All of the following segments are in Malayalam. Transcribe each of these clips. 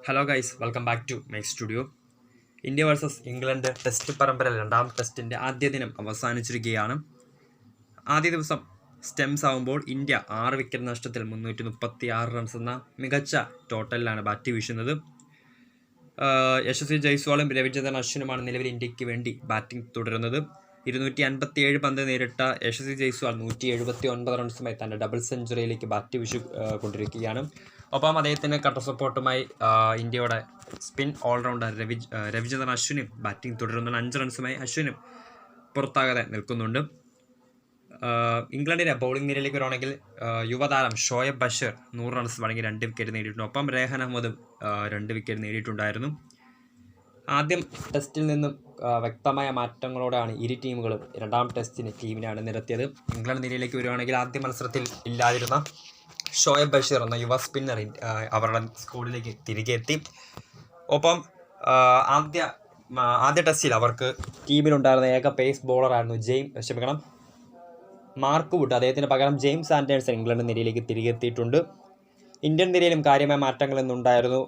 Hello guys, welcome back to my studio. India versus England test പരമ്പരയിൽ രണ്ടാം ടെസ്റ്റിൻ്റെ ആദ്യ ദിനം അവസാനിച്ചിരിക്കുകയാണ്. ആദ്യ ദിവസം സ്റ്റെംസ് ആകുമ്പോൾ ഇന്ത്യ 6 വിക്കറ്റ് നഷ്ടത്തിൽ 336 റൺസ് എന്ന മികച്ച ടോട്ടലിലാണ് ബാറ്റ് വീശുന്നത്. യശസ്വി ജയ്സ്വാളും രവിചന്ദ്രൻ അശ്വിനുമാണ് നിലവിൽ ഇന്ത്യക്ക് വേണ്ടി ബാറ്റിംഗ് തുടരുന്നത്. 257 പന്ത് നേരിട്ട യശസ്വി ജയ്സ്വാൾ 179 റൺസുമായി തൻ്റെ ഡബിൾ സെഞ്ചുറിയിലേക്ക് ബാറ്റ് വീശി കൊണ്ടിരിക്കുകയാണ്. ഒപ്പം അദ്ദേഹത്തിന് കട്ടർ സപ്പോർട്ടുമായി ഇന്ത്യയുടെ സ്പിൻ ഓൾറൗണ്ടർ രവിചന്ദ്രൻ അശ്വിനും ബാറ്റിംഗ് തുടരുന്നുണ്ട്. 5 റൺസുമായി അശ്വിനും പുറത്താകാതെ നിൽക്കുന്നുണ്ട്. ഇംഗ്ലണ്ടിൻ്റെ ബൗളിംഗ് നിരയിലേക്ക് വരുവാണെങ്കിൽ യുവതാരം ഷോയബ് ബഷീർ 100 റൺസ് വഴങ്ങി 2 വിക്കറ്റ് നേടിയിട്ടുണ്ട്. ഒപ്പം രേഹാൻ അഹമ്മദും 2 വിക്കറ്റ് നേടിയിട്ടുണ്ടായിരുന്നു. ആദ്യം ടെസ്റ്റിൽ നിന്നും വ്യക്തമായ മാറ്റങ്ങളോടെയാണ് ഇരു ടീമുകളും രണ്ടാം ടെസ്റ്റിന് ടീമിനെ അണിനിരത്തിയത്. ഇംഗ്ലണ്ട് നിരയിലേക്ക് വരുവാണെങ്കിൽ ആദ്യ മത്സരത്തിൽ ഇല്ലാതിരുന്ന ഷോയബ് ബഷീർ എന്ന യുവ സ്പിന്നർ അവരുടെ സ്കോഡിലേക്ക് തിരികെ എത്തി. ഒപ്പം ആദ്യ ടെസ്റ്റിൽ അവർക്ക് ടീമിലുണ്ടായിരുന്ന ഏക പേസ് ബോളറായിരുന്നു മാർക്ക് വുഡ്. അദ്ദേഹത്തിന് പകരം ജെയിംസ് ആൻഡേഴ്സൺ ഇംഗ്ലണ്ട് നിരയിലേക്ക് തിരികെ എത്തിയിട്ടുണ്ട്. ഇന്ത്യൻ നിരയിലും കാര്യമായ മാറ്റങ്ങൾ ഇന്നുണ്ടായിരുന്നു.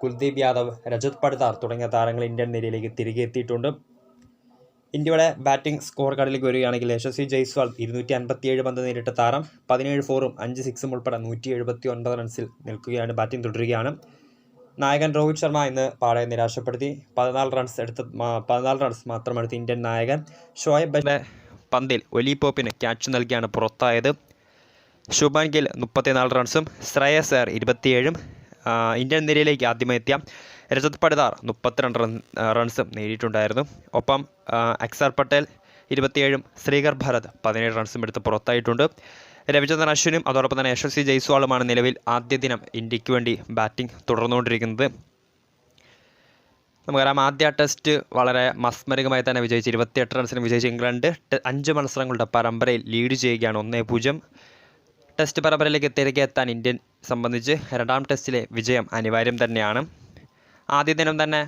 കുൽദീപ് യാദവ്, രജത് പടിദാർ തുടങ്ങിയ താരങ്ങൾ ഇന്ത്യൻ നിരയിലേക്ക് തിരികെ എത്തിയിട്ടുണ്ട്. ഇന്ത്യയുടെ ബാറ്റിംഗ് സ്കോർ കാർഡിലേക്ക് വരികയാണെങ്കിൽ യശസ്വി ജയ്സ്വാൾ 257 പന്ത് നേരിട്ട താരം 17 ഫോറും 5 സിക്സും ഉൾപ്പെടെ 179 റൺസിൽ നിൽക്കുകയാണ്, ബാറ്റിംഗ് തുടരുകയാണ്. നായകൻ രോഹിത് ശർമ്മ ഇന്ന് പാടെ നിരാശപ്പെടുത്തി. 14 റൺസ് മാത്രമെടുത്ത് ഇന്ത്യൻ നായകൻ ഷോയബ് ബഷീറിന്റെ പന്തിൽ ഒലി പോപ്പിന് ക്യാച്ച് നൽകിയാണ് പുറത്തായത്. ശുഭൻ ഗിൽ 34 റൺസും ശ്രേയസ് അയ്യർ 27 ഇന്ത്യൻ നിരയിലേക്ക് ആദ്യമായി എത്തിയ രജത് പടിദാർ 32 റൺസും നേടിയിട്ടുണ്ടായിരുന്നു. ഒപ്പം അക്സർ പട്ടേൽ 27 ശ്രീകർ ഭരത് 17 റൺസും എടുത്ത് പുറത്തായിട്ടുണ്ട്. രവിചന്ദ്രൻ അശ്വിനും അതോടൊപ്പം തന്നെ യശസ്വി ജയ്സ്വാളുമാണ് നിലവിൽ ആദ്യ ദിനം ഇന്ത്യക്ക് വേണ്ടി ബാറ്റിംഗ് തുടർന്നുകൊണ്ടിരിക്കുന്നത്. നമുക്കറിയാം, ആദ്യ ടെസ്റ്റ് വളരെ മസ്മരികമായി തന്നെ വിജയിച്ച് 28 റൺസിന് വിജയിച്ച് ഇംഗ്ലണ്ട് 5 മത്സരങ്ങളുടെ പരമ്പരയിൽ ലീഡ് ചെയ്യുകയാണ് 1-0. ടെസ്റ്റ് പരമ്പരയിലേക്ക് തിരികെ എത്താൻ ഇന്ത്യൻ സംബന്ധിച്ച് രണ്ടാം ടെസ്റ്റിലെ വിജയം അനിവാര്യം തന്നെയാണ്. ആദ്യ ദിനം തന്നെ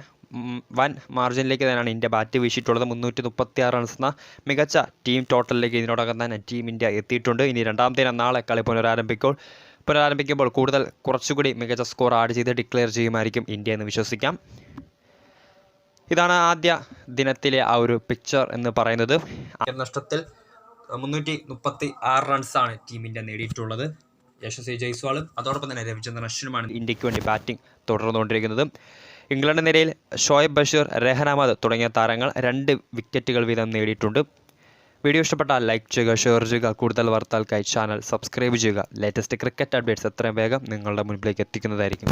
വൻ മാർജിനിലേക്ക് തന്നെയാണ് ഇന്ത്യ ബാറ്റ് വീശിയിട്ടുള്ളത്. 336 റൺസ് എന്ന മികച്ച ടീം ടോട്ടലിലേക്ക് ഇതിനോടകം തന്നെ ടീം ഇന്ത്യ എത്തിയിട്ടുണ്ട്. ഇനി രണ്ടാം ദിനം നാളെ കളി പുനരാരംഭിക്കുമ്പോൾ കുറച്ചുകൂടി മികച്ച സ്കോർ ആഡ് ചെയ്ത് ഡിക്ലെയർ ചെയ്യുമായിരിക്കും ഇന്ത്യ എന്ന് വിശ്വസിക്കാം. ഇതാണ് ആദ്യ ദിനത്തിലെ ആ ഒരു പിക്ചർ എന്ന് പറയുന്നത്. നഷ്ടത്തിൽ 336 റൺസാണ് ടീം ഇന്ത്യ നേടിയിട്ടുള്ളത്. യശസ്വി ജയ്സ്വാളും അതോടൊപ്പം തന്നെ രവിചന്ദ്രൻ അശ്വിനുമാണ് ഇന്ത്യക്ക് വേണ്ടി ബാറ്റിംഗ് തുടർന്നുകൊണ്ടിരിക്കുന്നത്. ഇംഗ്ലണ്ട് നിരയിൽ ഷോയബ് ബഷീർ, രേഹാൻ അഹമ്മദ് തുടങ്ങിയ താരങ്ങൾ 2 വിക്കറ്റുകൾ വീതം നേടിയിട്ടുണ്ട്. വീഡിയോ ഇഷ്ടപ്പെട്ടാൽ ലൈക്ക് ചെയ്യുക, ഷെയർ ചെയ്യുക. കൂടുതൽ വാർത്തകൾക്കായി ചാനൽ സബ്സ്ക്രൈബ് ചെയ്യുക. ലേറ്റസ്റ്റ് ക്രിക്കറ്റ് അപ്ഡേറ്റ്സ് എത്രയും വേഗം നിങ്ങളുടെ മുൻപിലേക്ക് എത്തിക്കുന്നതായിരിക്കും.